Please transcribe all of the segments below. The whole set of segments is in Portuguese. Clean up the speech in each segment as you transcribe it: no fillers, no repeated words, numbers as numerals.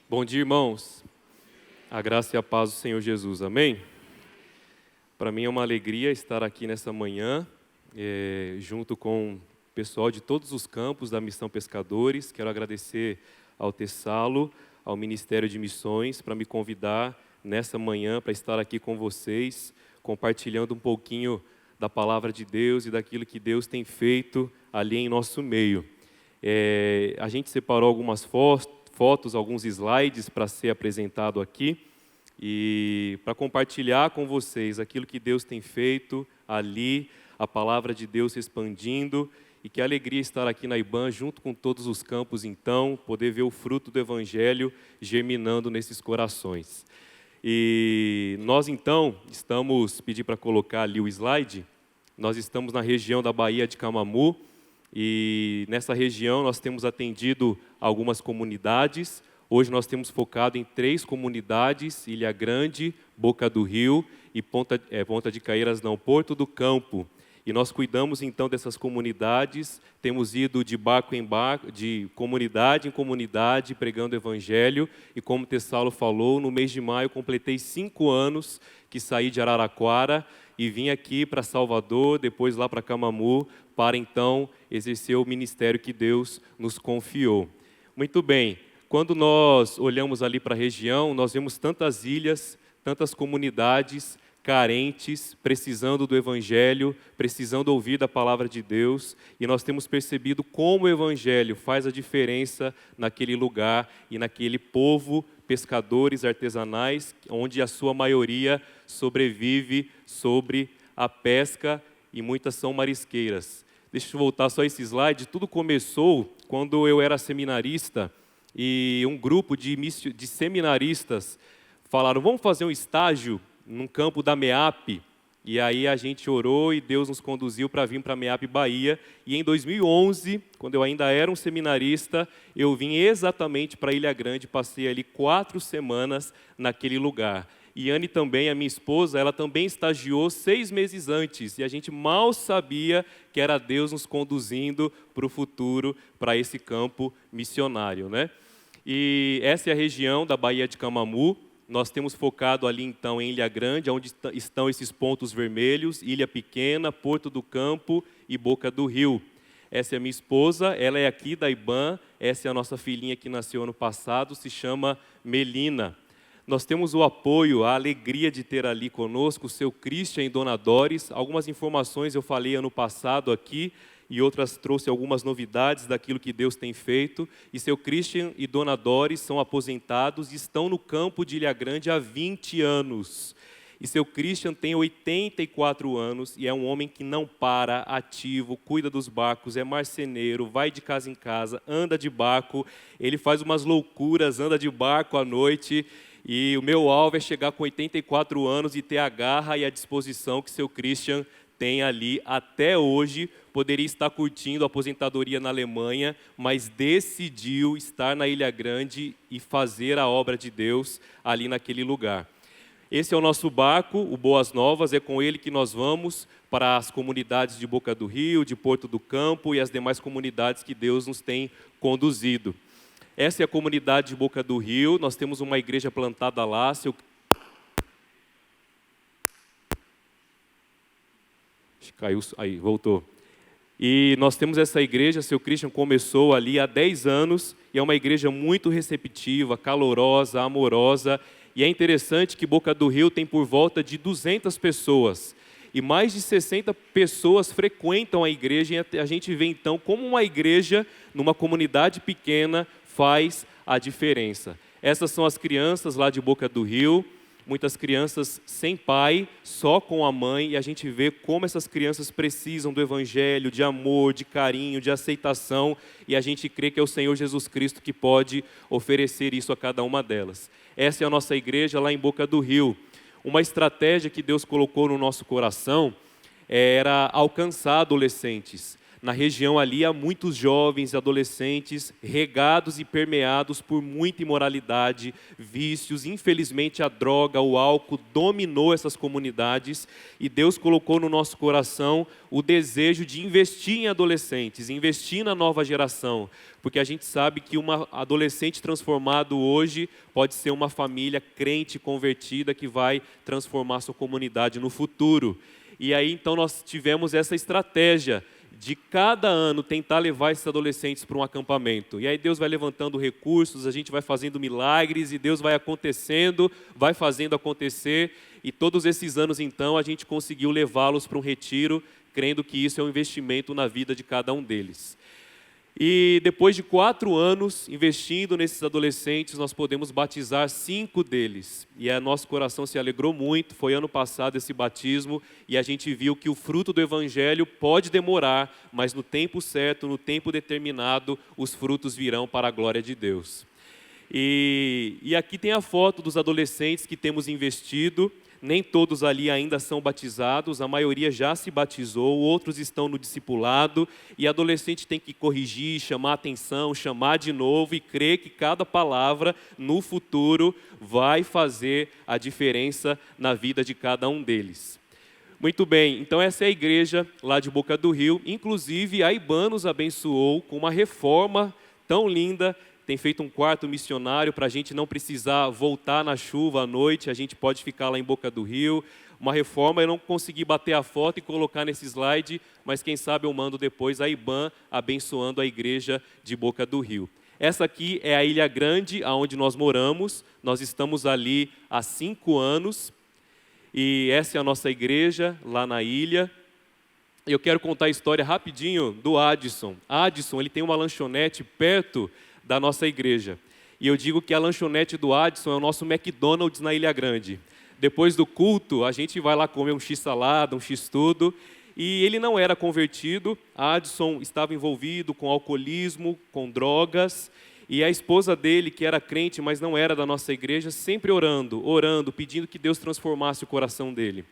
Bom dia, irmãos. A graça e a paz do Senhor Jesus, amém? Para mim é uma alegria estar aqui nessa manhã, junto com o pessoal de todos os campos da Missão Pescadores. Quero agradecer ao Tessalo, ao Ministério de Missões, para me convidar nessa manhã para estar aqui com vocês, compartilhando um pouquinho da palavra de Deus e daquilo que Deus tem feito ali em nosso meio. A gente separou algumas fotos, alguns slides para ser apresentado aqui e para compartilhar com vocês aquilo que Deus tem feito ali, a palavra de Deus se expandindo, e que alegria estar aqui na IBAN junto com todos os campos, então, poder ver o fruto do Evangelho germinando nesses corações. E nós então pedir para colocar ali o slide, nós estamos na região da Baía de Camamu, e nessa região nós temos atendido algumas comunidades. Hoje nós temos focado em 3 comunidades: Ilha Grande, Boca do Rio e Ponta de Caeiras não, Porto do Campo. E nós cuidamos então dessas comunidades, temos ido de barco em barco, de comunidade em comunidade, pregando o Evangelho. E como o Tessalo falou, no mês de maio completei 5 anos que saí de Araraquara e vim aqui para Salvador, depois lá para Camamu, para então exercer o ministério que Deus nos confiou. Muito bem, quando nós olhamos ali para a região, nós vemos tantas ilhas, tantas comunidades carentes, precisando do Evangelho, precisando ouvir da palavra de Deus, e nós temos percebido como o Evangelho faz a diferença naquele lugar e naquele povo, pescadores artesanais, onde a sua maioria sobrevive sobre a pesca e muitas são marisqueiras. Deixa eu voltar só esse slide. Tudo começou quando eu era seminarista e um grupo de seminaristas falaram: vamos fazer um estágio num campo da MEAP. E aí a gente orou e Deus nos conduziu para vir para a MEAP Bahia. E em 2011, quando eu ainda era um seminarista, eu vim exatamente para Ilha Grande, passei ali 4 semanas naquele lugar. E Anne também, a minha esposa, ela também estagiou 6 meses antes, e a gente mal sabia que era Deus nos conduzindo para o futuro, para esse campo missionário, né? E essa é a região da Baía de Camamu. Nós temos focado ali então em Ilha Grande, onde estão esses pontos vermelhos: Ilha Pequena, Porto do Campo e Boca do Rio. Essa é a minha esposa, ela é aqui da IBAN, essa é a nossa filhinha que nasceu ano passado, se chama Melina. Nós temos o apoio, a alegria de ter ali conosco o seu Christian e Dona Doris. Algumas informações eu falei ano passado aqui e outras trouxe algumas novidades daquilo que Deus tem feito. E seu Christian e Dona Doris são aposentados e estão no campo de Ilha Grande há 20 anos. E seu Christian tem 84 anos e é um homem que não para, ativo, cuida dos barcos, é marceneiro, vai de casa em casa, anda de barco, ele faz umas loucuras, anda de barco à noite. E o meu alvo é chegar com 84 anos e ter a garra e a disposição que seu Christian tem ali até hoje. Poderia estar curtindo a aposentadoria na Alemanha, mas decidiu estar na Ilha Grande e fazer a obra de Deus ali naquele lugar. Esse é o nosso barco, o Boas Novas, é com ele que nós vamos para as comunidades de Boca do Rio, de Porto do Campo e as demais comunidades que Deus nos tem conduzido. Essa é a comunidade de Boca do Rio, nós temos uma igreja plantada lá. Caiu, aí, voltou. E nós temos essa igreja, seu Christian começou ali há 10 anos, e é uma igreja muito receptiva, calorosa, amorosa, e é interessante que Boca do Rio tem por volta de 200 pessoas, e mais de 60 pessoas frequentam a igreja, e a gente vê então como uma igreja, numa comunidade pequena, faz a diferença. Essas são as crianças lá de Boca do Rio, muitas crianças sem pai, só com a mãe, e a gente vê como essas crianças precisam do Evangelho, de amor, de carinho, de aceitação, e a gente crê que é o Senhor Jesus Cristo que pode oferecer isso a cada uma delas. Essa é a nossa igreja lá em Boca do Rio. Uma estratégia que Deus colocou no nosso coração era alcançar adolescentes. Na região ali há muitos jovens e adolescentes regados e permeados por muita imoralidade, vícios. Infelizmente a droga, o álcool dominou essas comunidades e Deus colocou no nosso coração o desejo de investir em adolescentes, investir na nova geração, porque a gente sabe que um adolescente transformado hoje pode ser uma família crente convertida que vai transformar sua comunidade no futuro. E aí então nós tivemos essa estratégia de cada ano tentar levar esses adolescentes para um acampamento. E aí Deus vai levantando recursos, a gente vai fazendo milagres e Deus vai acontecendo, vai fazendo acontecer. E todos esses anos então a gente conseguiu levá-los para um retiro, crendo que isso é um investimento na vida de cada um deles. E depois de 4 anos investindo nesses adolescentes, nós podemos batizar 5 deles. E nosso coração se alegrou muito, foi ano passado esse batismo, e a gente viu que o fruto do Evangelho pode demorar, mas no tempo certo, no tempo determinado, os frutos virão para a glória de Deus. E aqui tem a foto dos adolescentes que temos investido. Nem todos ali ainda são batizados, a maioria já se batizou, outros estão no discipulado, e adolescente tem que corrigir, chamar atenção, chamar de novo e crer que cada palavra no futuro vai fazer a diferença na vida de cada um deles. Muito bem, então essa é a igreja lá de Boca do Rio, inclusive a IBAN nos abençoou com uma reforma tão linda. Tem feito um quarto missionário para a gente não precisar voltar na chuva à noite, a gente pode ficar lá em Boca do Rio. Uma reforma, eu não consegui bater a foto e colocar nesse slide, mas quem sabe eu mando depois a IBAN abençoando a igreja de Boca do Rio. Essa aqui é a Ilha Grande, onde nós moramos, nós estamos ali há 5 anos, e essa é a nossa igreja lá na ilha. Eu quero contar a história rapidinho do Adson. Adson, ele tem uma lanchonete perto da nossa igreja. E eu digo que a lanchonete do Adson é o nosso McDonald's na Ilha Grande. Depois do culto, a gente vai lá comer um x-salada, um x-tudo, e ele não era convertido. Adson estava envolvido com alcoolismo, com drogas, e a esposa dele, que era crente, mas não era da nossa igreja, sempre orando, pedindo que Deus transformasse o coração dele.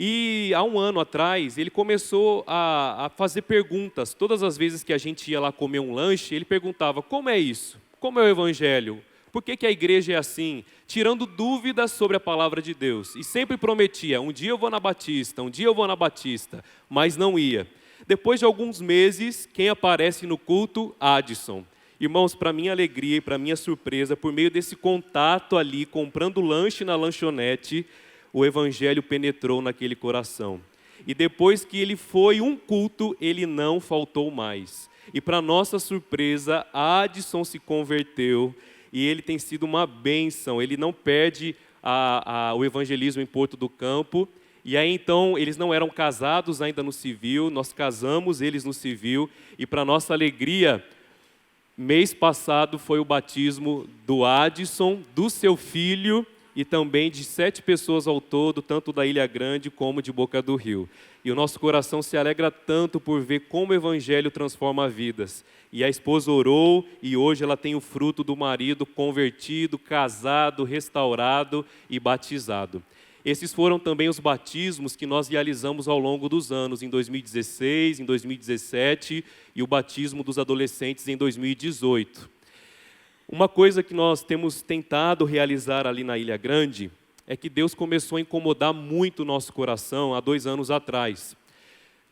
E há 1 ano atrás, ele começou a fazer perguntas. Todas as vezes que a gente ia lá comer um lanche, ele perguntava: como é isso? Como é o Evangelho? Por que a igreja é assim? Tirando dúvidas sobre a palavra de Deus. E sempre prometia: um dia eu vou na Batista, um dia eu vou na Batista, mas não ia. Depois de alguns meses, quem aparece no culto? Adson. Irmãos, para minha alegria e para minha surpresa, por meio desse contato ali, comprando lanche na lanchonete, o Evangelho penetrou naquele coração. E depois que ele foi um culto, ele não faltou mais. E para nossa surpresa, Adson se converteu e ele tem sido uma bênção. Ele não perde o evangelismo em Porto do Campo. E aí então, eles não eram casados ainda no civil, nós casamos eles no civil. E para nossa alegria, mês passado foi o batismo do Adson, do seu filho, e também de 7 pessoas ao todo, tanto da Ilha Grande como de Boca do Rio. E o nosso coração se alegra tanto por ver como o Evangelho transforma vidas. E a esposa orou e hoje ela tem o fruto do marido convertido, casado, restaurado e batizado. Esses foram também os batismos que nós realizamos ao longo dos anos, em 2016, em 2017 e o batismo dos adolescentes em 2018. Uma coisa que nós temos tentado realizar ali na Ilha Grande é que Deus começou a incomodar muito o nosso coração há 2 anos atrás.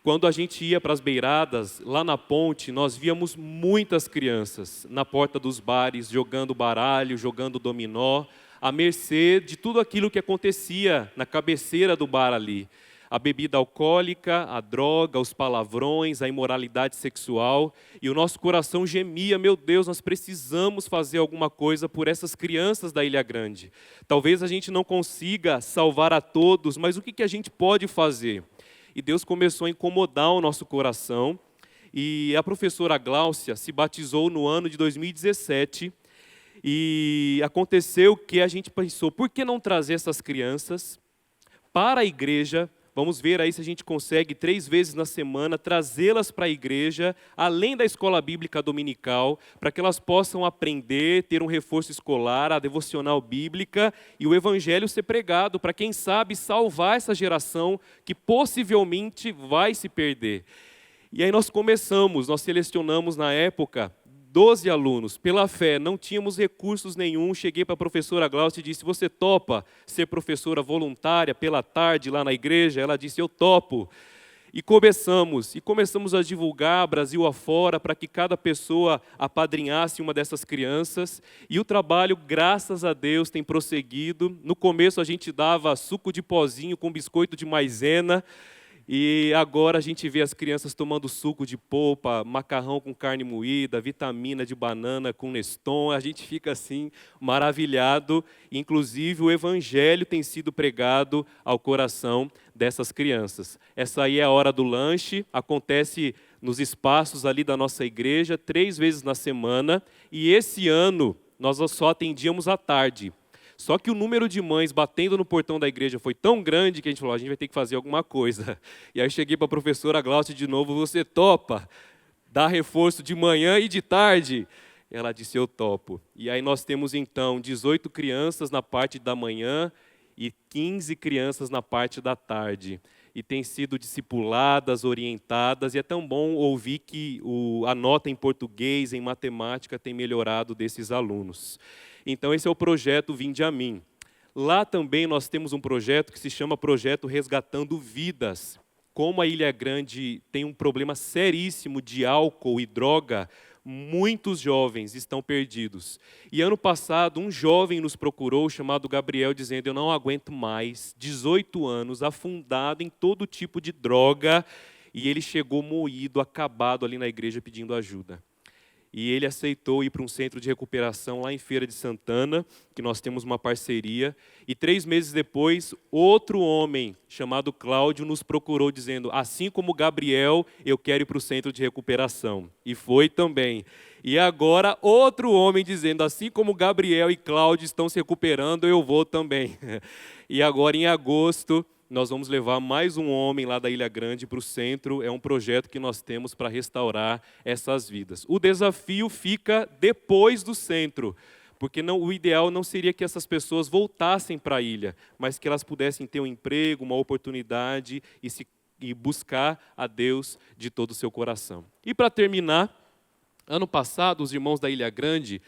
Quando a gente ia para as beiradas, lá na ponte, nós víamos muitas crianças na porta dos bares, jogando baralho, jogando dominó, à mercê de tudo aquilo que acontecia na cabeceira do bar ali. A bebida alcoólica, a droga, os palavrões, a imoralidade sexual. E o nosso coração gemia: meu Deus, nós precisamos fazer alguma coisa por essas crianças da Ilha Grande. Talvez a gente não consiga salvar a todos, mas o que a gente pode fazer? E Deus começou a incomodar o nosso coração. E a professora Gláucia se batizou no ano de 2017. E aconteceu que a gente pensou: por que não trazer essas crianças para a igreja? Vamos ver aí se a gente consegue 3 vezes na semana trazê-las para a igreja, além da escola bíblica dominical, para que elas possam aprender, ter um reforço escolar, a devocional bíblica e o evangelho ser pregado, para quem sabe salvar essa geração que possivelmente vai se perder. E aí nós selecionamos na época 12 alunos. Pela fé, não tínhamos recursos nenhum. Cheguei para a professora Glaucia e disse: você topa ser professora voluntária pela tarde lá na igreja? Ela disse: eu topo. E começamos a divulgar Brasil afora para que cada pessoa apadrinhasse uma dessas crianças. E o trabalho, graças a Deus, tem prosseguido. No começo a gente dava suco de pozinho com biscoito de maisena. E agora a gente vê as crianças tomando suco de polpa, macarrão com carne moída, vitamina de banana com Neston. A gente fica assim maravilhado. Inclusive o evangelho tem sido pregado ao coração dessas crianças. Essa aí é a hora do lanche, acontece nos espaços ali da nossa igreja 3 vezes na semana. E esse ano nós só atendíamos à tarde. Só que o número de mães batendo no portão da igreja foi tão grande que a gente falou: a gente vai ter que fazer alguma coisa. E aí eu cheguei para a professora Glaucia de novo: você topa dar reforço de manhã e de tarde? Ela disse: eu topo. E aí nós temos então 18 crianças na parte da manhã e 15 crianças na parte da tarde. E têm sido discipuladas, orientadas, e é tão bom ouvir que a nota em português, em matemática, tem melhorado desses alunos. Então esse é o projeto Vinde a Mim. Lá também nós temos um projeto que se chama Projeto Resgatando Vidas. Como a Ilha Grande tem um problema seríssimo de álcool e droga, muitos jovens estão perdidos. E ano passado um jovem nos procurou, chamado Gabriel, dizendo: eu não aguento mais, 18 anos, afundado em todo tipo de droga, e ele chegou moído, acabado ali na igreja pedindo ajuda. E ele aceitou ir para um centro de recuperação lá em Feira de Santana, que nós temos uma parceria. E 3 meses depois, outro homem chamado Cláudio nos procurou dizendo: assim como Gabriel, eu quero ir para o centro de recuperação. E foi também. E agora outro homem dizendo: assim como Gabriel e Cláudio estão se recuperando, eu vou também. E agora em agosto nós vamos levar mais um homem lá da Ilha Grande para o centro. É um projeto que nós temos para restaurar essas vidas. O desafio fica depois do centro, porque o ideal não seria que essas pessoas voltassem para a ilha, mas que elas pudessem ter um emprego, uma oportunidade e buscar a Deus de todo o seu coração. E para terminar, ano passado os irmãos da Ilha Grande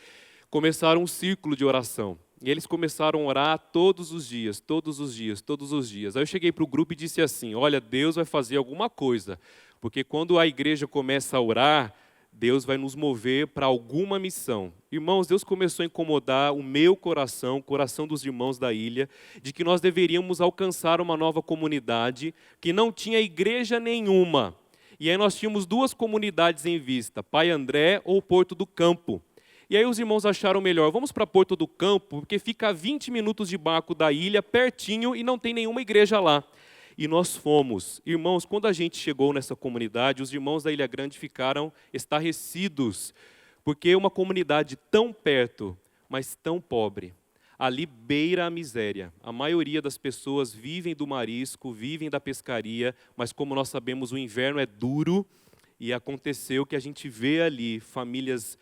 começaram um círculo de oração. E eles começaram a orar todos os dias, todos os dias, todos os dias. Aí eu cheguei para o grupo e disse assim: olha, Deus vai fazer alguma coisa, porque quando a igreja começa a orar, Deus vai nos mover para alguma missão. Irmãos, Deus começou a incomodar o meu coração, o coração dos irmãos da ilha, de que nós deveríamos alcançar uma nova comunidade que não tinha igreja nenhuma. E aí nós tínhamos 2 comunidades em vista, Pai André ou Porto do Campo. E aí os irmãos acharam melhor: vamos para Porto do Campo, porque fica a 20 minutos de barco da ilha, pertinho, e não tem nenhuma igreja lá. E nós fomos. Irmãos, quando a gente chegou nessa comunidade, os irmãos da Ilha Grande ficaram estarrecidos, porque é uma comunidade tão perto, mas tão pobre. Ali beira a miséria. A maioria das pessoas vivem do marisco, vivem da pescaria, mas como nós sabemos, o inverno é duro, e aconteceu que a gente vê ali famílias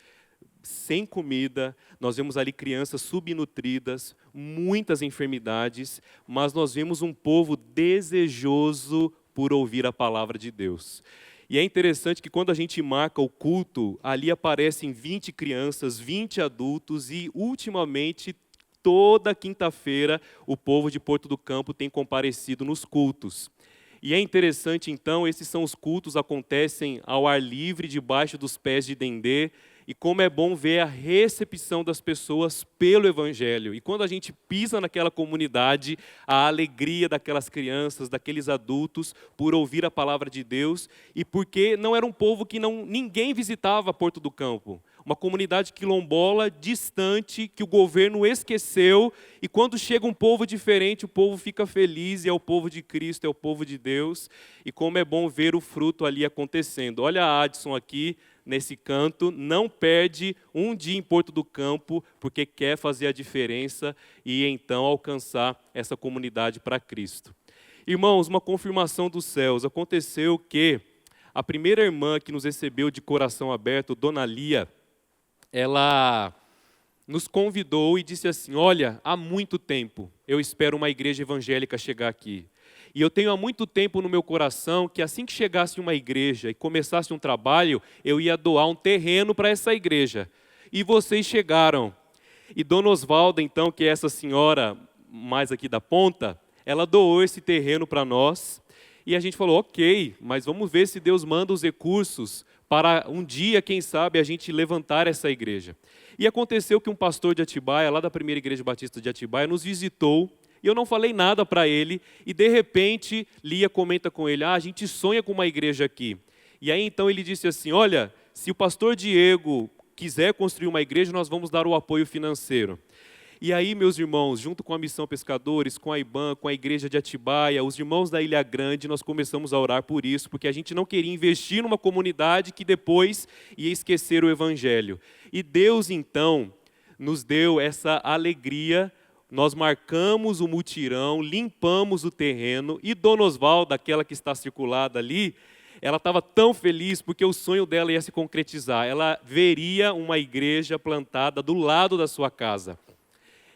sem comida, nós vemos ali crianças subnutridas, muitas enfermidades, mas nós vemos um povo desejoso por ouvir a palavra de Deus. E é interessante que quando a gente marca o culto, ali aparecem 20 crianças, 20 adultos e, ultimamente, toda quinta-feira, o povo de Porto do Campo tem comparecido nos cultos. E é interessante, então, esses são os cultos, acontecem ao ar livre, debaixo dos pés de dendê, e como é bom ver a recepção das pessoas pelo Evangelho. E quando a gente pisa naquela comunidade, a alegria daquelas crianças, daqueles adultos, por ouvir a palavra de Deus, e porque não era um povo que ninguém visitava Porto do Campo. Uma comunidade quilombola, distante, que o governo esqueceu, e quando chega um povo diferente, o povo fica feliz, e é o povo de Cristo, é o povo de Deus, e como é bom ver o fruto ali acontecendo. Olha a Adson aqui, nesse canto, não perde um dia em Porto do Campo, porque quer fazer a diferença e então alcançar essa comunidade para Cristo. Irmãos, uma confirmação dos céus. Aconteceu que a primeira irmã que nos recebeu de coração aberto, Dona Lia, ela nos convidou e disse assim: olha, há muito tempo eu espero uma igreja evangélica chegar aqui. E eu tenho há muito tempo no meu coração que assim que chegasse uma igreja e começasse um trabalho, eu ia doar um terreno para essa igreja. E vocês chegaram. E Dona Osvalda, então, que é essa senhora mais aqui da ponta, ela doou esse terreno para nós. E a gente falou, ok, mas vamos ver se Deus manda os recursos para um dia, quem sabe, a gente levantar essa igreja. E aconteceu que um pastor de Atibaia, lá da primeira igreja batista de Atibaia, nos visitou, e eu não falei nada para ele, e de repente, Lia comenta com ele, a gente sonha com uma igreja aqui. E aí então ele disse assim, olha, se o pastor Diego quiser construir uma igreja, nós vamos dar o apoio financeiro. E aí, meus irmãos, junto com a Missão Pescadores, com a IBAN, com a igreja de Atibaia, os irmãos da Ilha Grande, nós começamos a orar por isso, porque a gente não queria investir numa comunidade que depois ia esquecer o Evangelho. E Deus, então, nos deu essa alegria, nós marcamos o mutirão, limpamos o terreno, e Dona Osvalda, aquela que está circulada ali, ela estava tão feliz porque o sonho dela ia se concretizar. Ela veria uma igreja plantada do lado da sua casa.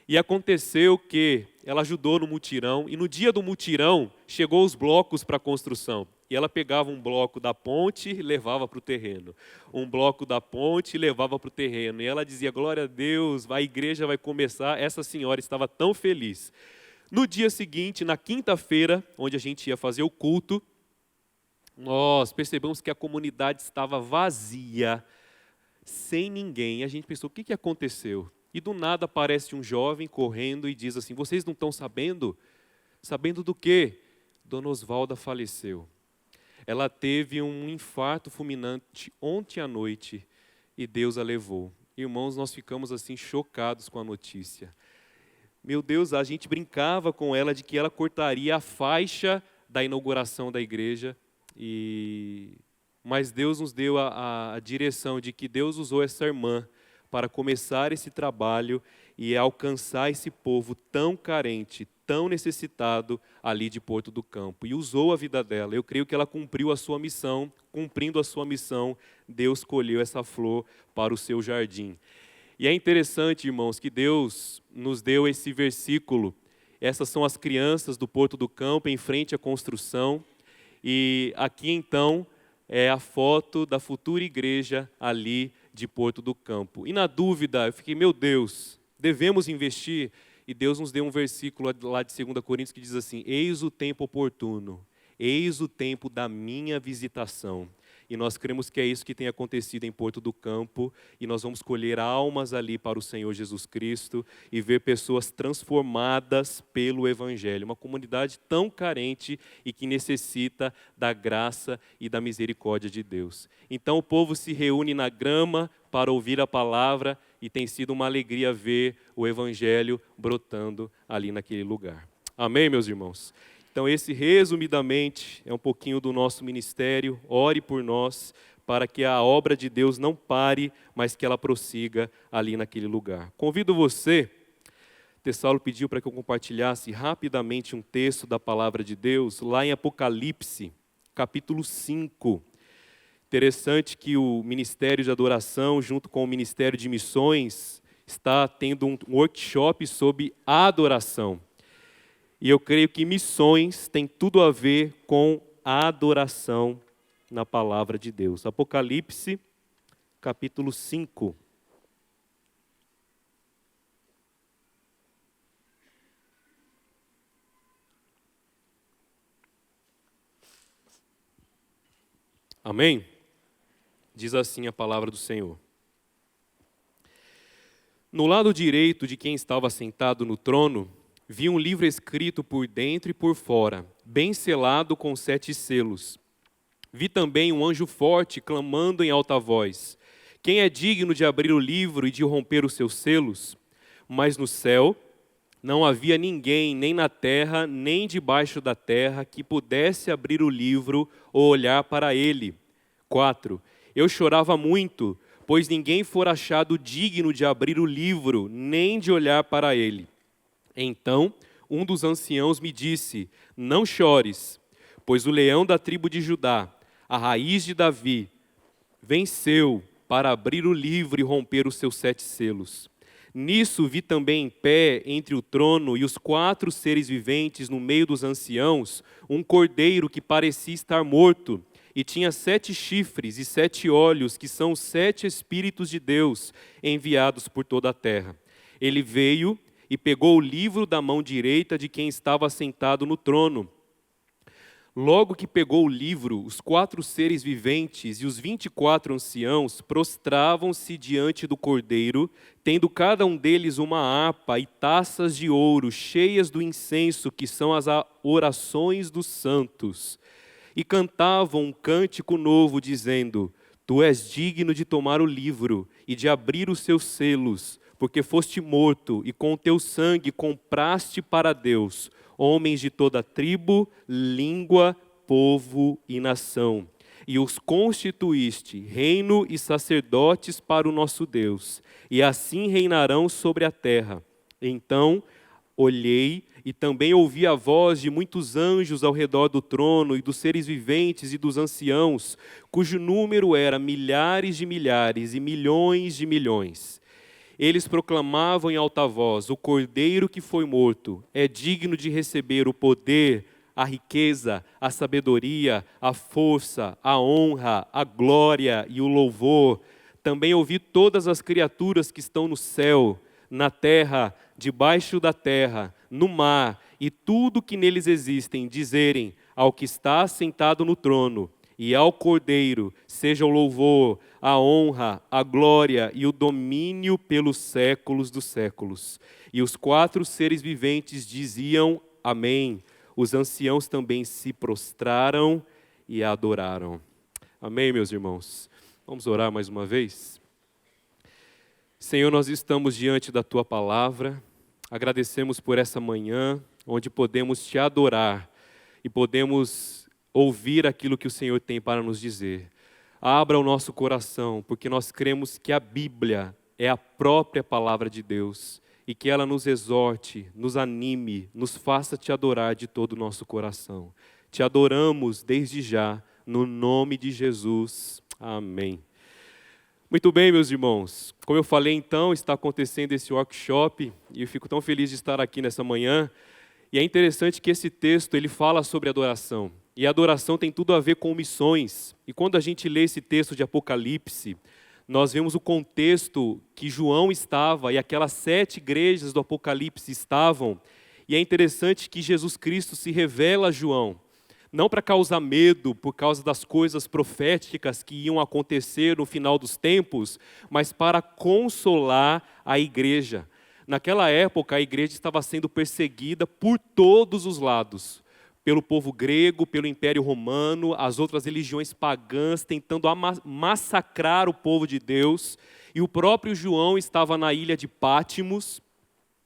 E aconteceu que ela ajudou no mutirão, e no dia do mutirão, chegou os blocos para a construção. E ela pegava um bloco da ponte e levava para o terreno. Um bloco da ponte e levava para o terreno. E ela dizia, glória a Deus, a igreja vai começar. Essa senhora estava tão feliz. No dia seguinte, na quinta-feira, onde a gente ia fazer o culto, nós percebemos que a comunidade estava vazia, sem ninguém. E a gente pensou, o que aconteceu? E do nada aparece um jovem correndo e diz assim, vocês não estão sabendo? Sabendo do quê? Dona Osvalda faleceu. Ela teve um infarto fulminante ontem à noite e Deus a levou. Irmãos, nós ficamos assim chocados com a notícia. Meu Deus, a gente brincava com ela de que ela cortaria a faixa da inauguração da igreja, mas Deus nos deu a direção de que Deus usou essa irmã para começar esse trabalho e alcançar esse povo tão carente, tão necessitado ali de Porto do Campo. E usou a vida dela. Eu creio que ela cumpriu a sua missão. Cumprindo a sua missão, Deus colheu essa flor para o seu jardim. E é interessante, irmãos, que Deus nos deu esse versículo. Essas são as crianças do Porto do Campo em frente à construção. E aqui, então, é a foto da futura igreja ali de Porto do Campo. E na dúvida, eu fiquei, meu Deus, devemos investir? E Deus nos deu um versículo lá de 2 Coríntios que diz assim, eis o tempo oportuno, eis o tempo da minha visitação. E nós cremos que é isso que tem acontecido em Porto do Campo, e nós vamos colher almas ali para o Senhor Jesus Cristo e ver pessoas transformadas pelo Evangelho. Uma comunidade tão carente e que necessita da graça e da misericórdia de Deus. Então o povo se reúne na grama para ouvir a palavra e tem sido uma alegria ver o Evangelho brotando ali naquele lugar. Amém, meus irmãos? Então, esse, resumidamente, é um pouquinho do nosso ministério. Ore por nós, para que a obra de Deus não pare, mas que ela prossiga ali naquele lugar. Convido você, Tessaulo pediu para que eu compartilhasse rapidamente um texto da palavra de Deus, lá em Apocalipse, capítulo 5. Interessante que o Ministério de Adoração, junto com o Ministério de Missões, está tendo um workshop sobre adoração. E eu creio que missões tem tudo a ver com a adoração na palavra de Deus. Apocalipse, capítulo 5. Amém? Diz assim a palavra do Senhor. No lado direito de quem estava sentado no trono, vi um livro escrito por dentro e por fora, bem selado com 7 selos. Vi também um anjo forte clamando em alta voz: quem é digno de abrir o livro e de romper os seus selos? Mas no céu não havia ninguém, nem na terra, nem debaixo da terra, que pudesse abrir o livro ou olhar para ele. 4. Eu chorava muito, pois ninguém fora achado digno de abrir o livro, nem de olhar para ele. Então, um dos anciãos me disse: não chores, pois o leão da tribo de Judá, a raiz de Davi, venceu para abrir o livro e romper os seus 7 selos. Nisso vi também em pé, entre o trono e os 4 seres viventes no meio dos anciãos, um cordeiro que parecia estar morto, e tinha 7 chifres e 7 olhos, que são os 7 Espíritos de Deus, enviados por toda a terra. Ele veio e pegou o livro da mão direita de quem estava sentado no trono. Logo que pegou o livro, os 4 seres viventes e os 24 anciãos prostravam-se diante do Cordeiro, tendo cada um deles uma harpa e taças de ouro cheias do incenso, que são as orações dos santos. E cantavam um cântico novo, dizendo: Tu és digno de tomar o livro e de abrir os seus selos, porque foste morto e com o teu sangue compraste para Deus homens de toda tribo, língua, povo e nação, e os constituíste reino e sacerdotes para o nosso Deus, e assim reinarão sobre a terra. Então olhei e também ouvi a voz de muitos anjos ao redor do trono e dos seres viventes e dos anciãos, cujo número era milhares de milhares e milhões de milhões. Eles proclamavam em alta voz: o Cordeiro que foi morto é digno de receber o poder, a riqueza, a sabedoria, a força, a honra, a glória e o louvor. Também ouvi todas as criaturas que estão no céu, na terra, debaixo da terra, no mar e tudo que neles existem, dizerem ao que está sentado no trono e ao Cordeiro seja o louvor, a honra, a glória e o domínio pelos séculos dos séculos. E os 4 seres viventes diziam amém. Os anciãos também se prostraram e a adoraram. Amém, meus irmãos. Vamos orar mais uma vez? Senhor, nós estamos diante da Tua palavra. Agradecemos por essa manhã, onde podemos Te adorar e podemos ouvir aquilo que o Senhor tem para nos dizer. Abra o nosso coração, porque nós cremos que a Bíblia é a própria palavra de Deus e que ela nos exorte, nos anime, nos faça Te adorar de todo o nosso coração. Te adoramos desde já, no nome de Jesus. Amém. Muito bem, meus irmãos. Como eu falei então, está acontecendo esse workshop e eu fico tão feliz de estar aqui nessa manhã. E é interessante que esse texto ele fala sobre adoração. E a adoração tem tudo a ver com missões. E quando a gente lê esse texto de Apocalipse, nós vemos o contexto que João estava e aquelas 7 igrejas do Apocalipse estavam. E é interessante que Jesus Cristo se revela a João, não para causar medo por causa das coisas proféticas que iam acontecer no final dos tempos, mas para consolar a igreja. Naquela época, a igreja estava sendo perseguida por todos os lados. Pelo povo grego, pelo Império Romano, as outras religiões pagãs tentando massacrar o povo de Deus. E o próprio João estava na ilha de Pátimos,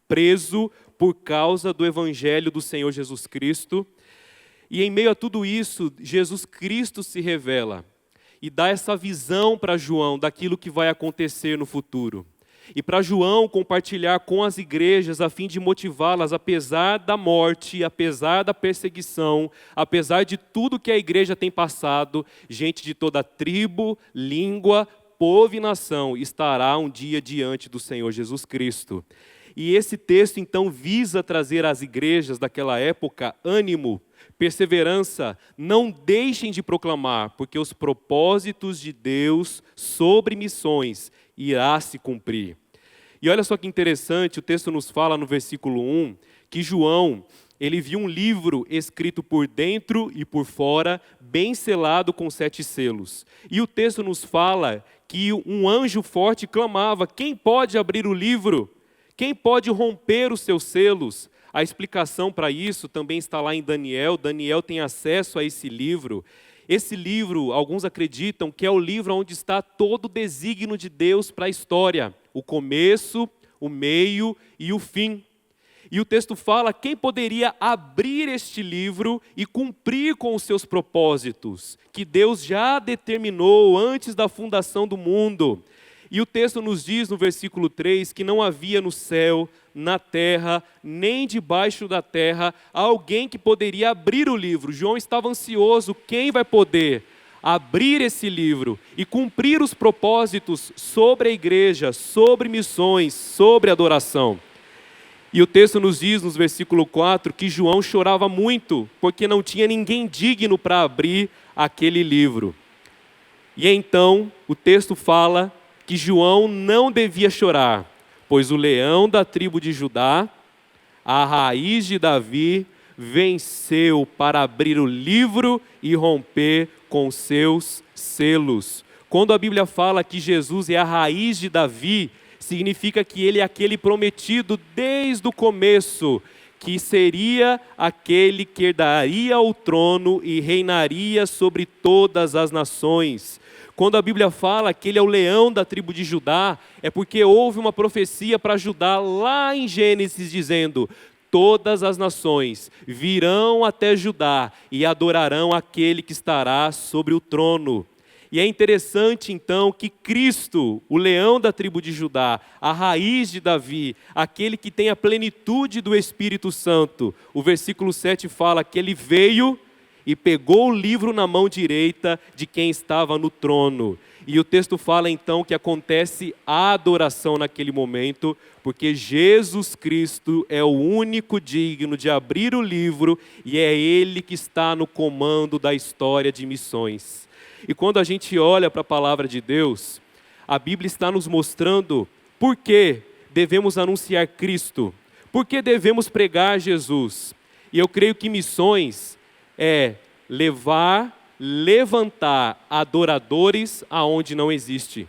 preso por causa do evangelho do Senhor Jesus Cristo. E em meio a tudo isso, Jesus Cristo se revela e dá essa visão para João daquilo que vai acontecer no futuro. E para João compartilhar com as igrejas a fim de motivá-las, apesar da morte, apesar da perseguição, apesar de tudo que a igreja tem passado, gente de toda tribo, língua, povo e nação estará um dia diante do Senhor Jesus Cristo. E esse texto então visa trazer às igrejas daquela época ânimo, perseverança. Não deixem de proclamar, porque os propósitos de Deus sobre missões irá se cumprir. E olha só que interessante, o texto nos fala no versículo 1, que João, ele viu um livro escrito por dentro e por fora, bem selado com 7 selos. E o texto nos fala que um anjo forte clamava: quem pode abrir o livro? Quem pode romper os seus selos? A explicação para isso também está lá em Daniel. Daniel tem acesso a esse livro. Esse livro, alguns acreditam que é o livro onde está todo o desígnio de Deus para a história. O começo, o meio e o fim. E o texto fala quem poderia abrir este livro e cumprir com os seus propósitos, que Deus já determinou antes da fundação do mundo. E o texto nos diz no versículo 3 que não havia no céu, na terra, nem debaixo da terra, alguém que poderia abrir o livro. João estava ansioso, quem vai poder? abrir esse livro e cumprir os propósitos sobre a igreja, sobre missões, sobre adoração. E o texto nos diz, no versículo 4, que João chorava muito, porque não tinha ninguém digno para abrir aquele livro. E então, o texto fala que João não devia chorar, pois o leão da tribo de Judá, a raiz de Davi, venceu para abrir o livro e romper com seus selos. Quando a Bíblia fala que Jesus é a raiz de Davi, significa que ele é aquele prometido desde o começo, que seria aquele que herdaria o trono e reinaria sobre todas as nações. Quando a Bíblia fala que ele é o leão da tribo de Judá, é porque houve uma profecia para Judá lá em Gênesis dizendo: todas as nações virão até Judá e adorarão aquele que estará sobre o trono. E é interessante então que Cristo, o leão da tribo de Judá, a raiz de Davi, aquele que tem a plenitude do Espírito Santo, o versículo 7 fala que ele veio e pegou o livro na mão direita de quem estava no trono. E o texto fala então que acontece a adoração naquele momento, porque Jesus Cristo é o único digno de abrir o livro e é Ele que está no comando da história de missões. E quando a gente olha para a palavra de Deus, a Bíblia está nos mostrando por que devemos anunciar Cristo, por que devemos pregar Jesus. E eu creio que missões é levantar adoradores aonde não existe.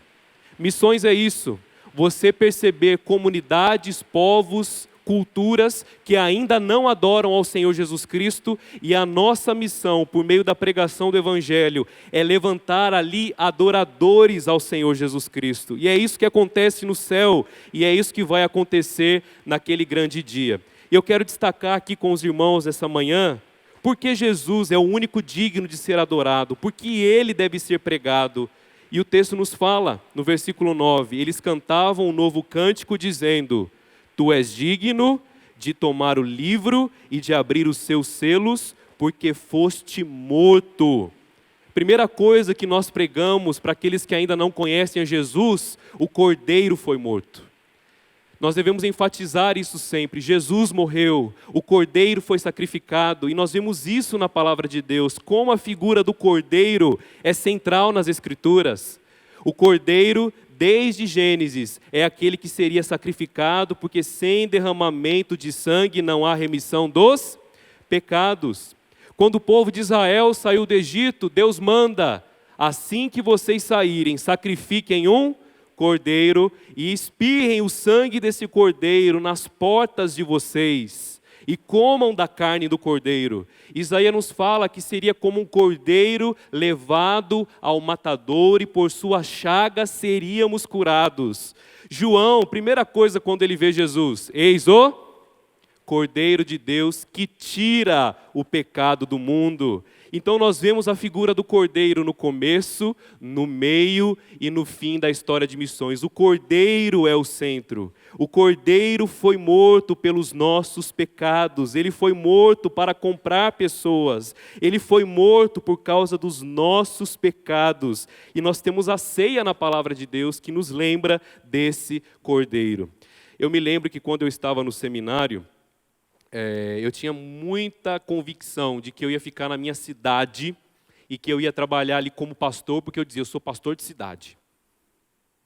Missões é isso, você perceber comunidades, povos, culturas que ainda não adoram ao Senhor Jesus Cristo, e a nossa missão, por meio da pregação do Evangelho, é levantar ali adoradores ao Senhor Jesus Cristo. E é isso que acontece no céu, e é isso que vai acontecer naquele grande dia. E eu quero destacar aqui com os irmãos essa manhã, porque Jesus é o único digno de ser adorado, porque Ele deve ser pregado. E o texto nos fala, no versículo 9, eles cantavam um novo cântico dizendo: Tu és digno de tomar o livro e de abrir os seus selos, porque foste morto. Primeira coisa que nós pregamos para aqueles que ainda não conhecem a Jesus: o Cordeiro foi morto. Nós devemos enfatizar isso sempre. Jesus morreu, o Cordeiro foi sacrificado, e nós vemos isso na palavra de Deus, como a figura do Cordeiro é central nas Escrituras. O Cordeiro, desde Gênesis, é aquele que seria sacrificado, porque sem derramamento de sangue não há remissão dos pecados. Quando o povo de Israel saiu do Egito, Deus manda: assim que vocês saírem, sacrifiquem um cordeiro e espirrem o sangue desse cordeiro nas portas de vocês e comam da carne do cordeiro. Isaías nos fala que seria como um cordeiro levado ao matador e por sua chaga seríamos curados. João, primeira coisa quando ele vê Jesus: eis o Cordeiro de Deus que tira o pecado do mundo. Então nós vemos a figura do Cordeiro no começo, no meio e no fim da história de missões. O Cordeiro é o centro. O Cordeiro foi morto pelos nossos pecados. Ele foi morto para comprar pessoas. Ele foi morto por causa dos nossos pecados. E nós temos a ceia na palavra de Deus que nos lembra desse Cordeiro. Eu me lembro que quando eu estava no seminário, eu tinha muita convicção de que eu ia ficar na minha cidade e que eu ia trabalhar ali como pastor, porque eu dizia: eu sou pastor de cidade.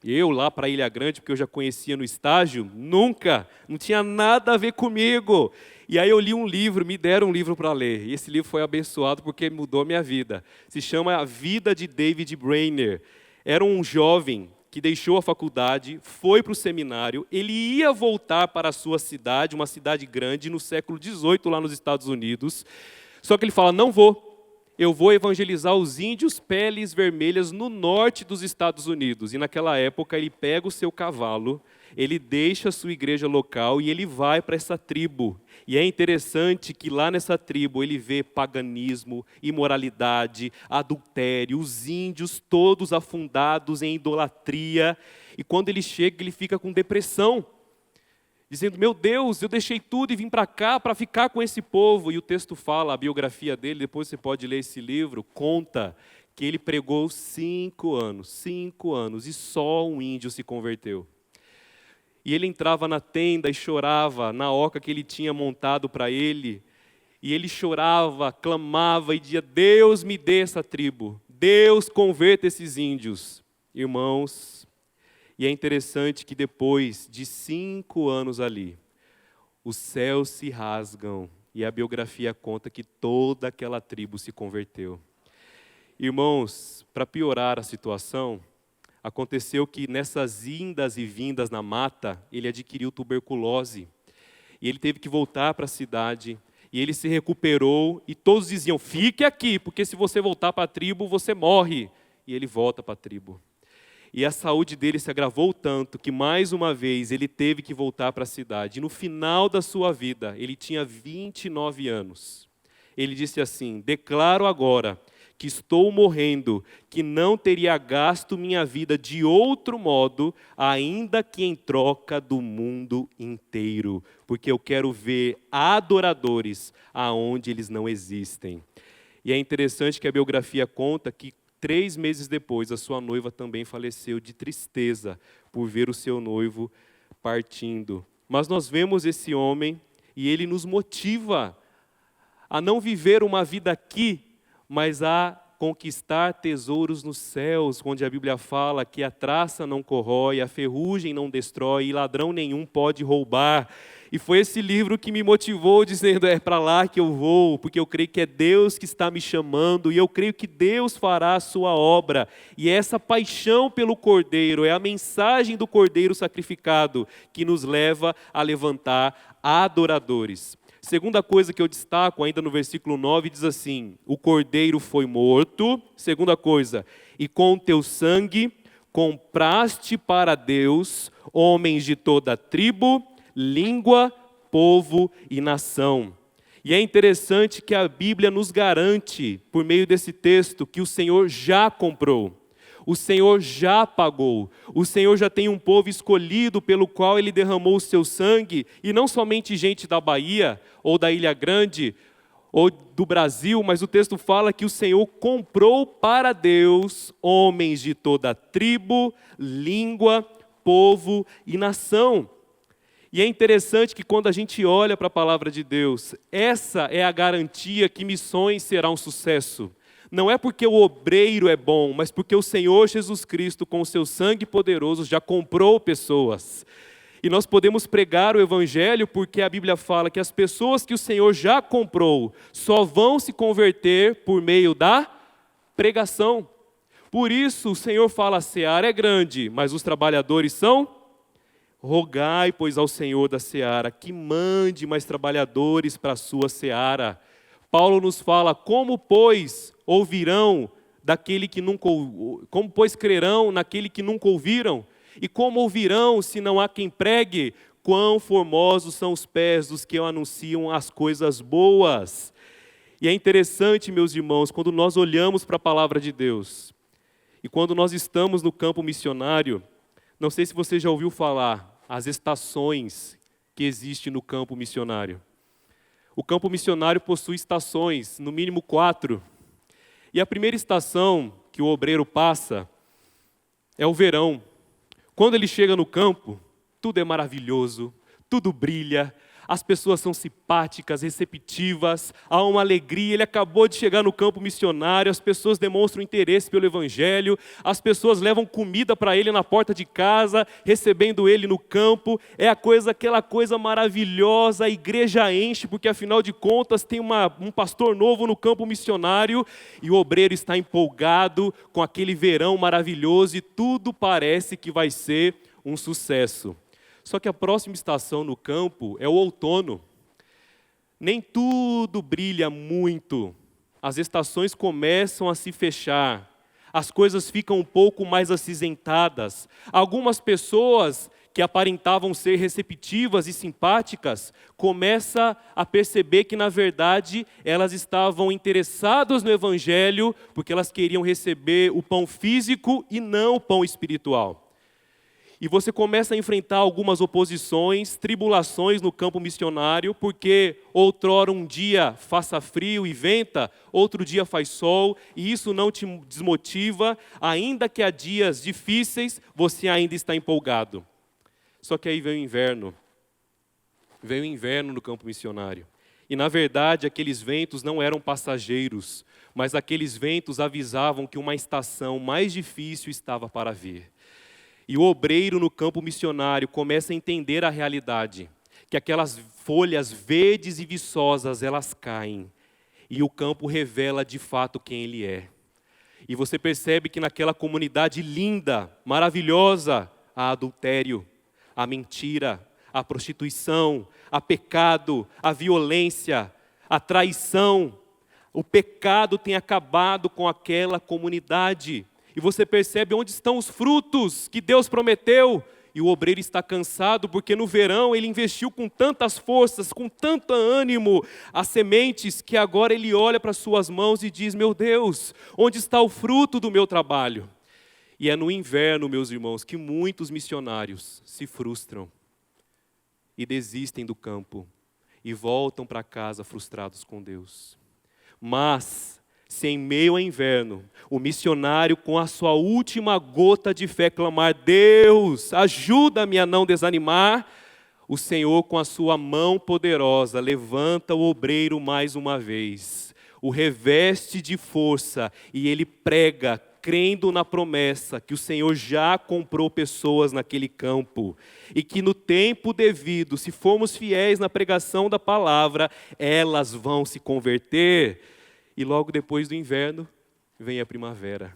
Eu lá para Ilha Grande, porque eu já conhecia no estágio, nunca, não tinha nada a ver comigo. E aí eu li um livro, me deram um livro para ler, e esse livro foi abençoado porque mudou a minha vida. Se chama A Vida de David Brainerd. Era um jovem que deixou a faculdade, foi para o seminário, ele ia voltar para a sua cidade, uma cidade grande, no século XVIII, lá nos Estados Unidos. Só que ele fala: não vou, eu vou evangelizar os índios peles vermelhas no norte dos Estados Unidos. E naquela época ele pega o seu cavalo, ele deixa a sua igreja local e ele vai para essa tribo. E é interessante que lá nessa tribo ele vê paganismo, imoralidade, adultério, os índios todos afundados em idolatria. E quando ele chega, ele fica com depressão, dizendo: meu Deus, eu deixei tudo e vim para cá para ficar com esse povo. E o texto fala, a biografia dele, depois você pode ler esse livro, conta que ele pregou 5 anos, e só um índio se converteu. E ele entrava na tenda e chorava na oca que ele tinha montado para ele, e ele chorava, clamava e dizia: Deus me dê essa tribo, Deus converta esses índios. Irmãos, e é interessante que depois de 5 anos ali, os céus se rasgam e a biografia conta que toda aquela tribo se converteu. Irmãos, para piorar a situação, aconteceu que nessas indas e vindas na mata, ele adquiriu tuberculose. E ele teve que voltar para a cidade, e ele se recuperou, e todos diziam: fique aqui, porque se você voltar para a tribo, você morre. E ele volta para a tribo. E a saúde dele se agravou tanto que mais uma vez ele teve que voltar para a cidade. E no final da sua vida, ele tinha 29 anos. Ele disse assim: declaro agora que estou morrendo, que não teria gasto minha vida de outro modo, ainda que em troca do mundo inteiro, porque eu quero ver adoradores aonde eles não existem. E é interessante que a biografia conta que 3 meses depois, a sua noiva também faleceu de tristeza por ver o seu noivo partindo. Mas nós vemos esse homem e ele nos motiva a não viver uma vida aqui, mas a conquistar tesouros nos céus, onde a Bíblia fala que a traça não corrói, a ferrugem não destrói e ladrão nenhum pode roubar. E foi esse livro que me motivou, dizendo: é para lá que eu vou, porque eu creio que é Deus que está me chamando, e eu creio que Deus fará a sua obra. E é essa paixão pelo Cordeiro, é a mensagem do Cordeiro sacrificado, que nos leva a levantar adoradores. Segunda coisa que eu destaco, ainda no versículo 9, diz assim: o Cordeiro foi morto. Segunda coisa: e com teu sangue compraste para Deus homens de toda tribo, língua, povo e nação. E é interessante que a Bíblia nos garante, por meio desse texto, que o Senhor já comprou, o Senhor já pagou, o Senhor já tem um povo escolhido pelo qual Ele derramou o seu sangue, e não somente gente da Bahia, ou da Ilha Grande, ou do Brasil, mas o texto fala que o Senhor comprou para Deus homens de toda tribo, língua, povo e nação. E é interessante que quando a gente olha para a palavra de Deus, essa é a garantia que missões será um sucesso. Não é porque o obreiro é bom, mas porque o Senhor Jesus Cristo, com o seu sangue poderoso, já comprou pessoas. E nós podemos pregar o Evangelho porque a Bíblia fala que as pessoas que o Senhor já comprou só vão se converter por meio da pregação. Por isso o Senhor fala: a seara é grande, mas os trabalhadores são... rogai, pois, ao Senhor da seara que mande mais trabalhadores para a sua seara. Paulo nos fala: como, pois, ouvirão daquele que nunca... como, pois, crerão naquele que nunca ouviram? E como ouvirão se não há quem pregue? Quão formosos são os pés dos que anunciam as coisas boas. E é interessante, meus irmãos, quando nós olhamos para a palavra de Deus, e quando nós estamos no campo missionário, não sei se você já ouviu falar as estações que existem no campo missionário. O campo missionário possui estações, no mínimo 4. E a primeira estação que o obreiro passa é o verão. Quando ele chega no campo, tudo é maravilhoso, tudo brilha, as pessoas são simpáticas, receptivas, há uma alegria. Ele acabou de chegar no campo missionário, as pessoas demonstram interesse pelo Evangelho, as pessoas levam comida para ele na porta de casa, recebendo ele no campo. É aquela coisa maravilhosa, a igreja enche, porque afinal de contas tem um pastor novo no campo missionário, e o obreiro está empolgado com aquele verão maravilhoso, e tudo parece que vai ser um sucesso. Só que a próxima estação no campo é o outono. Nem tudo brilha muito. As estações começam a se fechar. As coisas ficam um pouco mais acinzentadas. Algumas pessoas que aparentavam ser receptivas e simpáticas começam a perceber que, na verdade, elas estavam interessadas no Evangelho porque elas queriam receber o pão físico e não o pão espiritual. E você começa a enfrentar algumas oposições, tribulações no campo missionário, porque outrora um dia faça frio e venta, outro dia faz sol, e isso não te desmotiva, ainda que há dias difíceis, você ainda está empolgado. Só que aí vem o inverno no campo missionário. E na verdade aqueles ventos não eram passageiros, mas aqueles ventos avisavam que uma estação mais difícil estava para vir. E o obreiro no campo missionário começa a entender a realidade, que aquelas folhas verdes e viçosas, elas caem, e o campo revela de fato quem ele é. E você percebe que naquela comunidade linda, maravilhosa, há adultério, há mentira, há prostituição, há pecado, há violência, há traição. O pecado tem acabado com aquela comunidade. E você percebe onde estão os frutos que Deus prometeu. E o obreiro está cansado porque no verão ele investiu com tantas forças, com tanto ânimo, as sementes, que agora ele olha para suas mãos e diz: meu Deus, onde está o fruto do meu trabalho? E é no inverno, meus irmãos, que muitos missionários se frustram e desistem do campo e voltam para casa frustrados com Deus. Mas se em meio ao inverno, o missionário com a sua última gota de fé clamar: Deus, ajuda-me a não desanimar, o Senhor com a sua mão poderosa levanta o obreiro mais uma vez, o reveste de força e ele prega, crendo na promessa que o Senhor já comprou pessoas naquele campo e que no tempo devido, se formos fiéis na pregação da palavra, elas vão se converter. E logo depois do inverno, vem a primavera.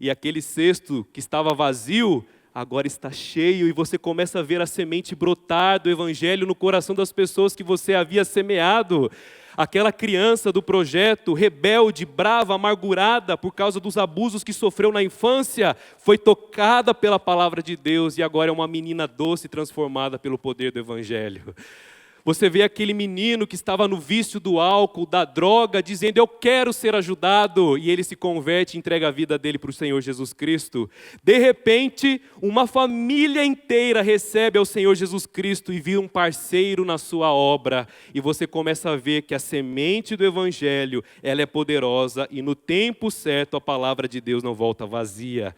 E aquele cesto que estava vazio, agora está cheio, e você começa a ver a semente brotar do Evangelho no coração das pessoas que você havia semeado. Aquela criança do projeto, rebelde, brava, amargurada por causa dos abusos que sofreu na infância, foi tocada pela palavra de Deus e agora é uma menina doce transformada pelo poder do Evangelho. Você vê aquele menino que estava no vício do álcool, da droga, dizendo: eu quero ser ajudado, e ele se converte e entrega a vida dele para o Senhor Jesus Cristo. De repente, uma família inteira recebe ao Senhor Jesus Cristo e vira um parceiro na sua obra, e você começa a ver que a semente do Evangelho, ela é poderosa, e no tempo certo a palavra de Deus não volta vazia.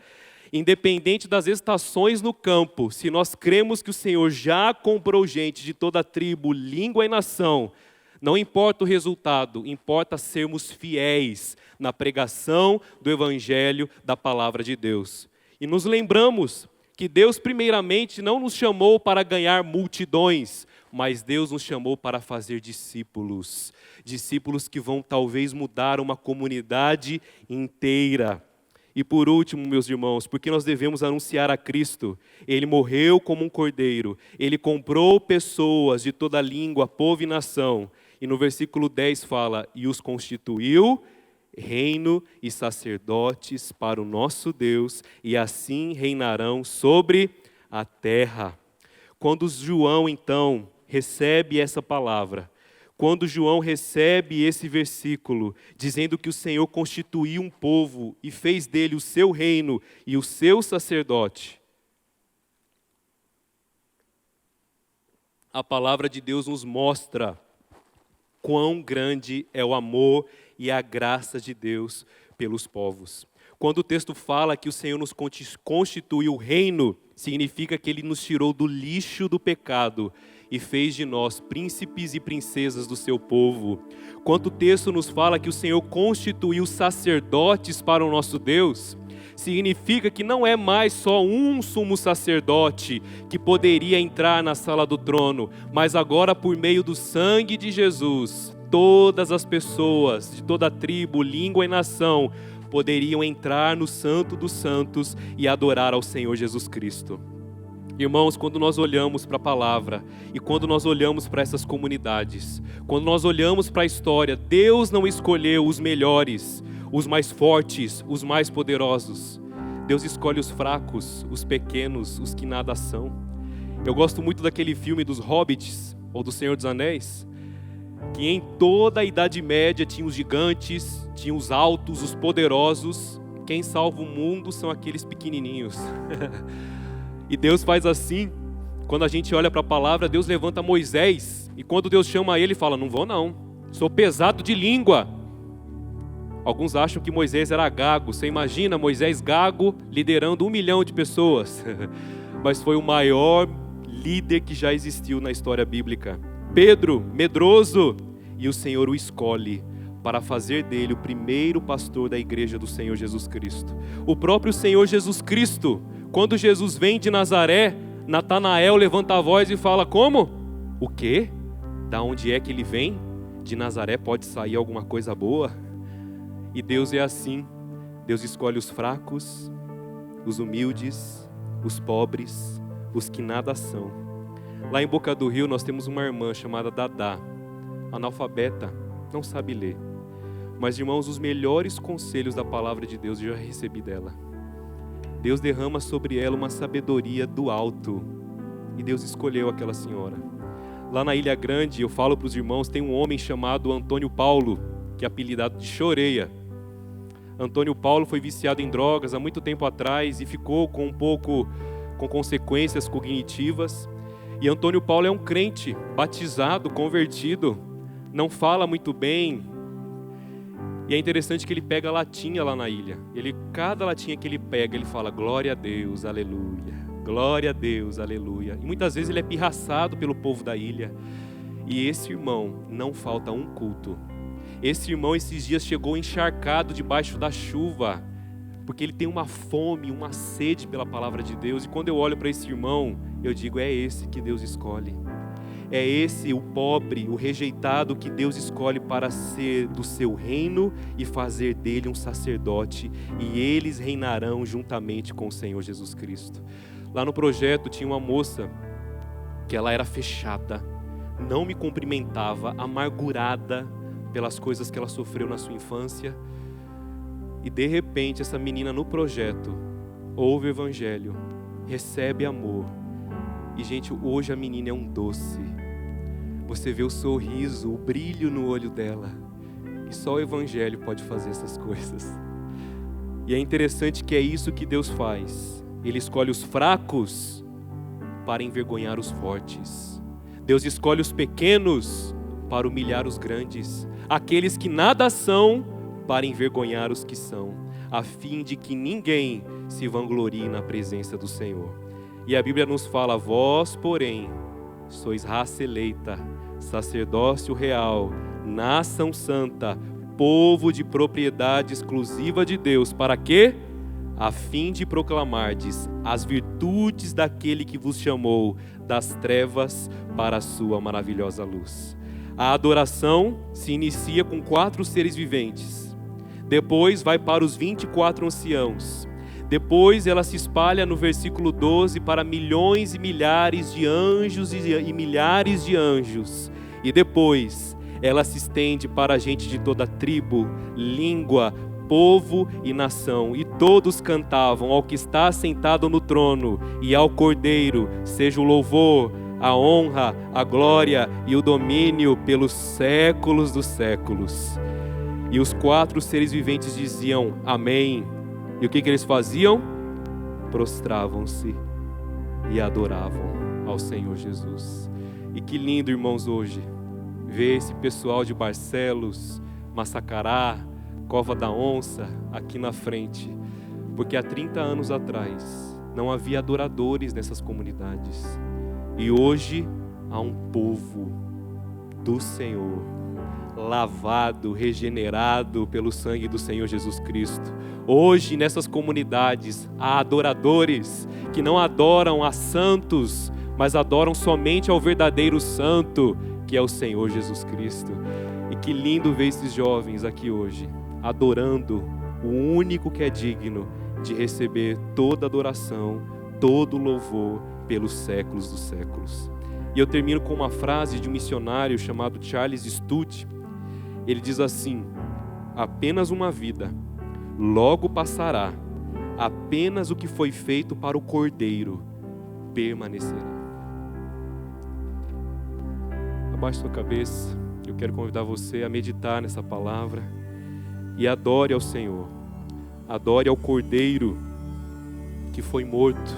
Independente das estações no campo, se nós cremos que o Senhor já comprou gente de toda tribo, língua e nação, não importa o resultado, importa sermos fiéis na pregação do Evangelho da palavra de Deus. E nos lembramos que Deus primeiramente não nos chamou para ganhar multidões, mas Deus nos chamou para fazer discípulos. Discípulos que vão talvez mudar uma comunidade inteira. E por último, meus irmãos, porque nós devemos anunciar a Cristo. Ele morreu como um cordeiro, ele comprou pessoas de toda língua, povo e nação. E no versículo 10 fala: e os constituiu reino e sacerdotes para o nosso Deus, e assim reinarão sobre a terra. Quando João, então, recebe essa palavra, quando João recebe esse versículo, dizendo que o Senhor constituiu um povo e fez dele o seu reino e o seu sacerdote, a palavra de Deus nos mostra quão grande é o amor e a graça de Deus pelos povos. Quando o texto fala que o Senhor nos constituiu reino, significa que Ele nos tirou do lixo do pecado e fez de nós príncipes e princesas do seu povo. Quando o texto nos fala que o Senhor constituiu sacerdotes para o nosso Deus, significa que não é mais só um sumo sacerdote que poderia entrar na sala do trono, mas agora por meio do sangue de Jesus, todas as pessoas de toda tribo, língua e nação poderiam entrar no Santo dos Santos e adorar ao Senhor Jesus Cristo. Irmãos, quando nós olhamos para a palavra e quando nós olhamos para essas comunidades, quando nós olhamos para a história, Deus não escolheu os melhores, os mais fortes, os mais poderosos. Deus escolhe os fracos, os pequenos, os que nada são. Eu gosto muito daquele filme dos Hobbits, ou do Senhor dos Anéis, que em toda a Idade Média tinha os gigantes, tinha os altos, os poderosos. Quem salva o mundo são aqueles pequenininhos. E Deus faz assim, quando a gente olha para a palavra, Deus levanta Moisés, e quando Deus chama ele, fala, não vou não, sou pesado de língua. Alguns acham que Moisés era gago. Você imagina Moisés gago liderando 1 milhão de pessoas. Mas foi o maior líder que já existiu na história bíblica. Pedro, medroso, e o Senhor o escolhe para fazer dele o primeiro pastor da igreja do Senhor Jesus Cristo. O próprio Senhor Jesus Cristo, quando Jesus vem de Nazaré, Natanael levanta a voz e fala, como? O quê? Da onde é que ele vem? De Nazaré pode sair alguma coisa boa? E Deus é assim, Deus escolhe os fracos, os humildes, os pobres, os que nada são. Lá em Boca do Rio nós temos uma irmã chamada Dadá, analfabeta, não sabe ler. Mas irmãos, os melhores conselhos da palavra de Deus eu já recebi dela. Deus derrama sobre ela uma sabedoria do alto, e Deus escolheu aquela senhora. Lá na Ilha Grande, eu falo para os irmãos, tem um homem chamado Antônio Paulo, que é apelidado de Choreia. Antônio Paulo foi viciado em drogas há muito tempo atrás e ficou com consequências cognitivas. E Antônio Paulo é um crente, batizado, convertido, não fala muito bem. E é interessante que ele pega a latinha lá na ilha. Cada latinha que ele pega, ele fala, glória a Deus, aleluia. Glória a Deus, aleluia. E muitas vezes ele é pirraçado pelo povo da ilha. E esse irmão, não falta um culto. Esse irmão esses dias chegou encharcado debaixo da chuva, porque ele tem uma fome, uma sede pela palavra de Deus. E quando eu olho para esse irmão, eu digo, é esse que Deus escolhe. É esse o pobre, o rejeitado que Deus escolhe para ser do seu reino e fazer dele um sacerdote. E eles reinarão juntamente com o Senhor Jesus Cristo. Lá no projeto tinha uma moça que ela era fechada, não me cumprimentava, amargurada pelas coisas que ela sofreu na sua infância. E de repente essa menina no projeto ouve o evangelho, recebe amor. E gente, hoje a menina é um doce. Você vê o sorriso, o brilho no olho dela. E só o evangelho pode fazer essas coisas. E é interessante que é isso que Deus faz. Ele escolhe os fracos para envergonhar os fortes. Deus escolhe os pequenos para humilhar os grandes. Aqueles que nada são para envergonhar os que são, a fim de que ninguém se vanglorie na presença do Senhor. E a Bíblia nos fala, vós, porém, sois raça eleita, sacerdócio real, nação santa, povo de propriedade exclusiva de Deus, para quê? A fim de proclamardes as virtudes daquele que vos chamou das trevas para a sua maravilhosa luz. A adoração se inicia com 4 seres viventes, depois vai para os 24 anciãos, depois ela se espalha no versículo 12 para milhões e milhares de anjos e milhares de anjos, e depois ela se estende para a gente de toda tribo, língua, povo e nação, e todos cantavam ao que está sentado no trono e ao Cordeiro, seja o louvor, a honra, a glória e o domínio pelos séculos dos séculos. E os 4 seres viventes diziam amém. E o que eles faziam? Prostravam-se e adoravam ao Senhor Jesus. E que lindo, irmãos, hoje ver esse pessoal de Barcelos, Massacará, Cova da Onça aqui na frente, porque há 30 anos atrás não havia adoradores nessas comunidades. E hoje há um povo do Senhor, lavado, regenerado pelo sangue do Senhor Jesus Cristo. Hoje nessas comunidades há adoradores que não adoram a santos, mas adoram somente ao verdadeiro santo, que é o Senhor Jesus Cristo. E que lindo ver esses jovens aqui hoje, adorando o único que é digno de receber toda adoração, todo louvor, pelos séculos dos séculos. E eu termino com uma frase de um missionário chamado Charles Studd. Ele diz assim: apenas uma vida, logo passará, apenas o que foi feito para o Cordeiro permanecerá. Abaixe sua cabeça, eu quero convidar você a meditar nessa palavra e adore ao Senhor, adore ao Cordeiro que foi morto,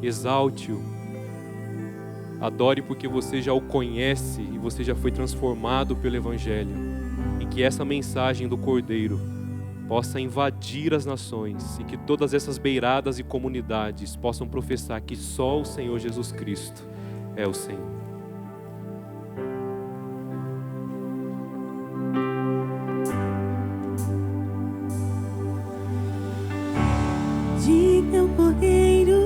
exalte-o, adore porque você já o conhece e você já foi transformado pelo Evangelho. E que essa mensagem do Cordeiro possa invadir as nações e que todas essas beiradas e comunidades possam professar que só o Senhor Jesus Cristo é o Senhor. Diga ao Cordeiro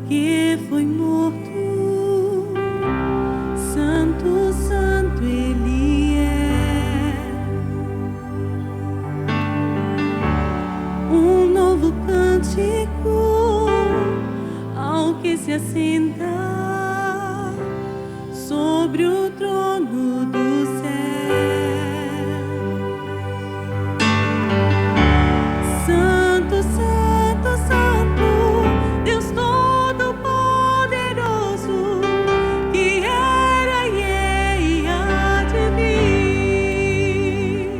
que foi morto, santo, santo Ele é. Um novo cântico ao que se assenta sobre o trono do céu. Santo, santo, santo, Deus Todo-Poderoso, que era e é e há de vir.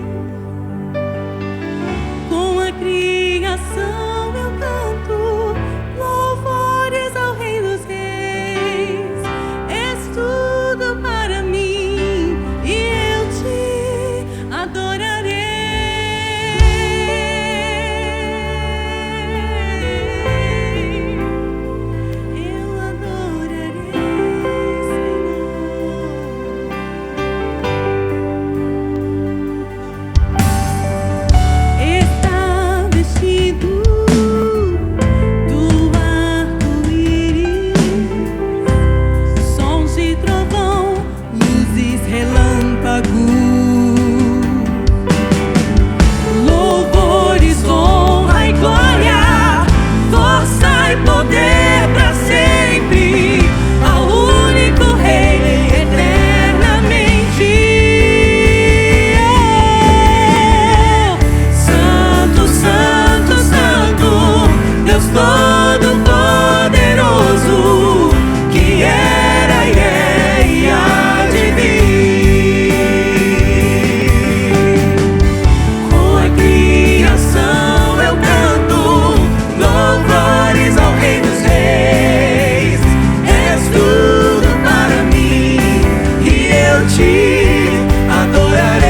Com a criação eu canto louvores ao Rei dos Reis. És tudo para mim e eu te adorarei. Eu adorarei, Senhor. Está vestido do arco-íris, sons de trovão, luzes, relâmpagos, louvores, honra e glória, força e poder para sempre, ao único Rei eternamente. Santo, santo, santo, Deus Todo-Poderoso, que era e é e há de vir. Com a criação eu canto louvores ao Rei dos Reis. És tudo para mim e eu te adorarei.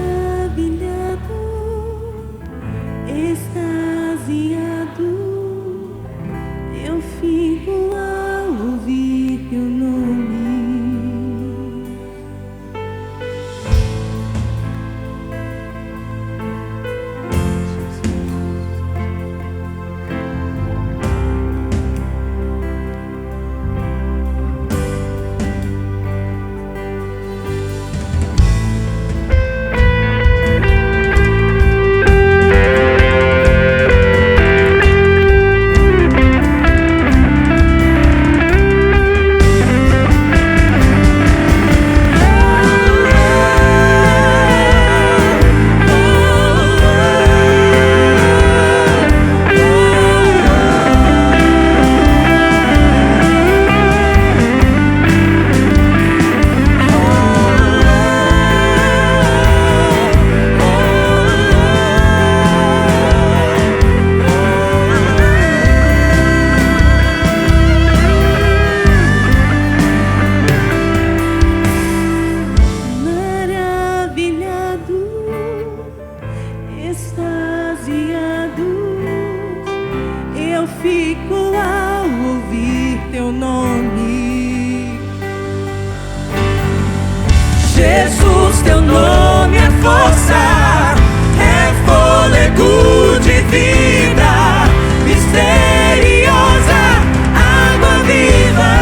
Maravilhado, extasiado, eu fico ao ouvir teu nome. Maravilhado, extasiado, eu fico ao ouvir teu nome. Jesus, teu nome é força, é fôlego de vida, misteriosa água viva.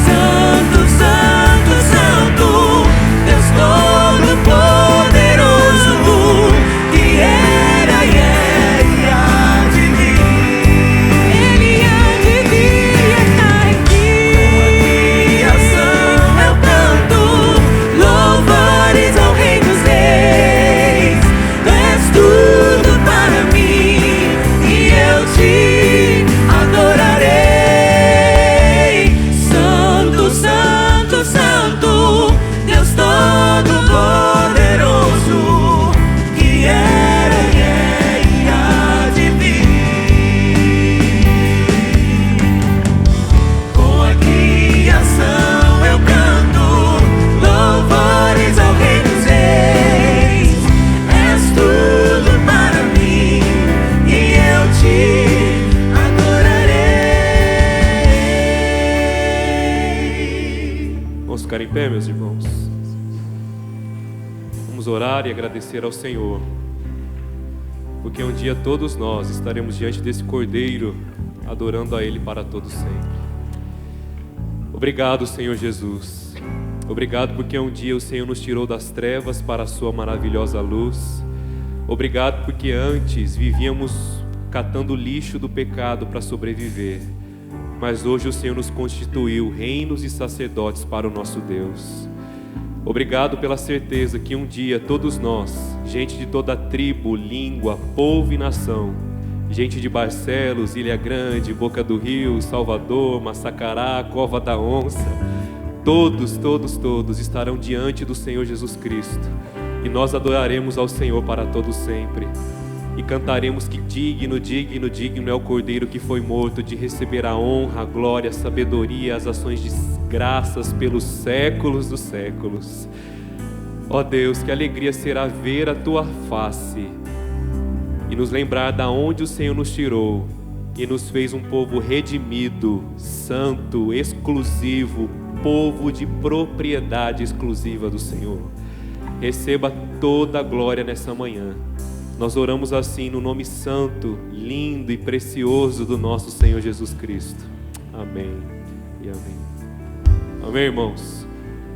Santo, santo, santo, Deus meus irmãos. Vamos orar e agradecer ao Senhor, porque um dia todos nós estaremos diante desse Cordeiro, adorando a Ele para todos sempre. Obrigado, Senhor Jesus. Obrigado porque um dia o Senhor nos tirou das trevas para a sua maravilhosa luz. Obrigado porque antes vivíamos catando lixo do pecado para sobreviver, mas hoje o Senhor nos constituiu reinos e sacerdotes para o nosso Deus. Obrigado pela certeza que um dia todos nós, gente de toda tribo, língua, povo e nação, gente de Barcelos, Ilha Grande, Boca do Rio, Salvador, Massacará, Cova da Onça, todos estarão diante do Senhor Jesus Cristo, e nós adoraremos ao Senhor para todo sempre, e cantaremos que digno é o Cordeiro que foi morto de receber a honra, a glória, a sabedoria, as ações de graças pelos séculos dos séculos. Ó Deus, que alegria será ver a Tua face e nos lembrar da onde o Senhor nos tirou e nos fez um povo redimido, santo, exclusivo, povo de propriedade exclusiva do Senhor. Receba toda a glória nessa manhã. Nós oramos assim no nome santo, lindo e precioso do nosso Senhor Jesus Cristo. Amém e amém. Amém, irmãos?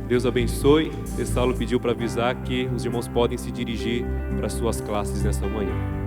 Deus abençoe. O Saulo pediu para avisar que os irmãos podem se dirigir para suas classes nessa manhã.